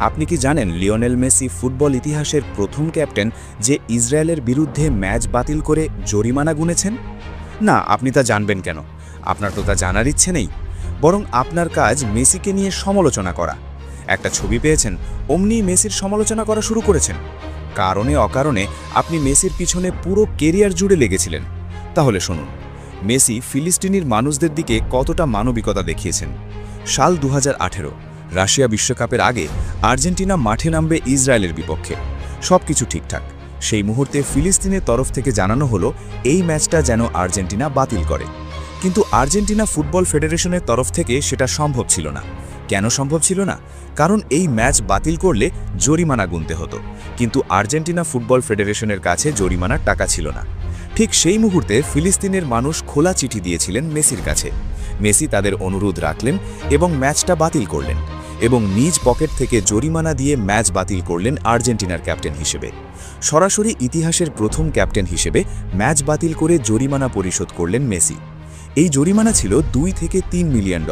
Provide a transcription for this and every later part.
আপনি কি জানেন লিওনেল মেসি ফুটবল ইতিহাসের প্রথম ক্যাপ্টেন যে ইসরায়েলের বিরুদ্ধে ম্যাচ বাতিল করে জরিমানা গুনেছেন? না, আপনি তা জানবেন কেন? আপনার তো তা জানার ইচ্ছে নেই। বরং আপনার কাজ মেসিকে নিয়ে সমালোচনা করা। একটা ছবি পেয়েছেন, অমনি মেসির সমালোচনা করা শুরু করেছেন। কারণে অকারণে আপনি মেসির পিছনে পুরো কেরিয়ার জুড়ে লেগেছিলেন। তাহলে শুনুন, মেসি ফিলিস্তিনির মানুষদের দিকে কতটা মানবিকতা দেখিয়েছেন। সাল 2018 রাশিয়া বিশ্বকাপের আগে আর্জেন্টিনা মাঠে নামবে ইসরায়েলের বিপক্ষে। সবকিছু ঠিকঠাক। সেই মুহূর্তে ফিলিস্তিনের তরফ থেকে জানানো হলো এই ম্যাচটা যেন আর্জেন্টিনা বাতিল করে। কিন্তু আর্জেন্টিনা ফুটবল ফেডারেশনের তরফ থেকে সেটা সম্ভব ছিল না। কেন সম্ভব ছিল না? কারণ এই ম্যাচ বাতিল করলে জরিমানা গুনতে হতো, কিন্তু আর্জেন্টিনা ফুটবল ফেডারেশনের কাছে জরিমানার টাকা ছিল না। ঠিক সেই মুহূর্তে ফিলিস্তিনের মানুষ খোলা চিঠি দিয়েছিলেন মেসির কাছে। মেসি তাদের অনুরোধ রাখলেন এবং ম্যাচটা বাতিল করলেন, এবং নিজ পকেট থেকে জরিমানা দিয়ে ম্যাচ বাতিল করলেন আর্জেন্টিনার ক্যাপ্টেন হিসেবে। সরাসরি ইতিহাসের প্রথম ক্যাপ্টেন হিসেবে ম্যাচ বাতিল করে জরিমানা পরিশোধ করলেন মেসি। এই জরিমানা ছিল $2 থেকে $3 মিলিয়ন,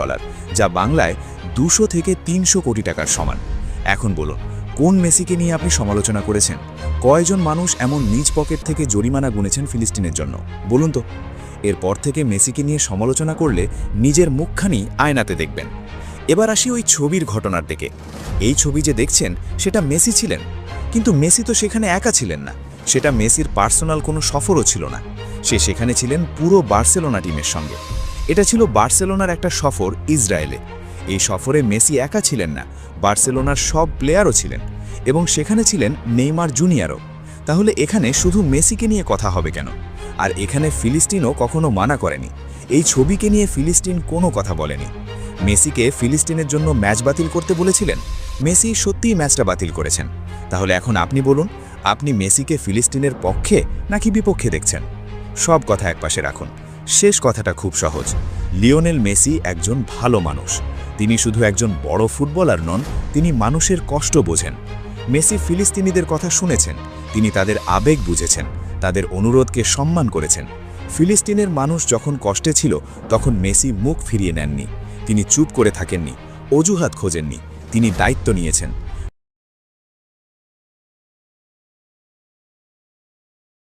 যা বাংলায় 200 থেকে 300 কোটি টাকার সমান। এখন বলুন, কোন মেসিকে নিয়ে আপনি সমালোচনা করেছেন? কয়জন মানুষ এমন নিজ পকেট থেকে জরিমানা গুনেছেন ফিলিস্তিনের জন্য? বলুন তো। এরপর থেকে মেসিকে নিয়ে সমালোচনা করলে নিজের মুখখানি আয়নাতে দেখবেন। এবার আসি ওই ছবির ঘটনার দিকে। এই ছবি যে দেখছেন, সেটা মেসি ছিলেন, কিন্তু মেসি তো সেখানে একা ছিলেন না। সেটা মেসির পার্সোনাল কোনো সফরও ছিল না। সে সেখানে ছিলেন পুরো বার্সেলোনা টিমের সঙ্গে। এটা ছিল বার্সেলোনার একটা সফর ইসরায়েলে। এই সফরে মেসি একা ছিলেন না, বার্সেলোনার সব প্লেয়ারও ছিলেন, এবং সেখানে ছিলেন নেইমার জুনিয়রও। তাহলে এখানে শুধু মেসিকে নিয়ে কথা হবে কেন? আর এখানে ফিলিস্তিনও কখনো মানা করেনি। এই ছবিকে নিয়ে ফিলিস্তিন কোনো কথা বলেনি। মেসিকে ফিলিস্তিনের জন্য ম্যাচ বাতিল করতে বলেছিলেন। মেসি সত্যিই ম্যাচটা বাতিল করেছেন। তাহলে এখন আপনি বলুন, আপনি মেসিকে ফিলিস্তিনের পক্ষে নাকি বিপক্ষে দেখছেন? সব কথা একপাশে রাখুন। শেষ কথাটা খুব সহজ। লিওনেল মেসি একজন ভালো মানুষ। তিনি শুধু একজন বড় ফুটবলার নন, তিনি মানুষের কষ্ট বোঝেন। মেসি ফিলিস্তিনিদের কথা শুনেছেন, তিনি তাদের আবেগ বুঝেছেন, তাদের অনুরোধকে সম্মান করেছেন। ফিলিস্তিনের মানুষ যখন কষ্টে ছিল, তখন মেসি মুখ ফিরিয়ে নেননি। তিনি চুপ করে থাকেননি, অজুহাত খোঁজেননি। তিনি দায়িত্ব নিয়েছেন।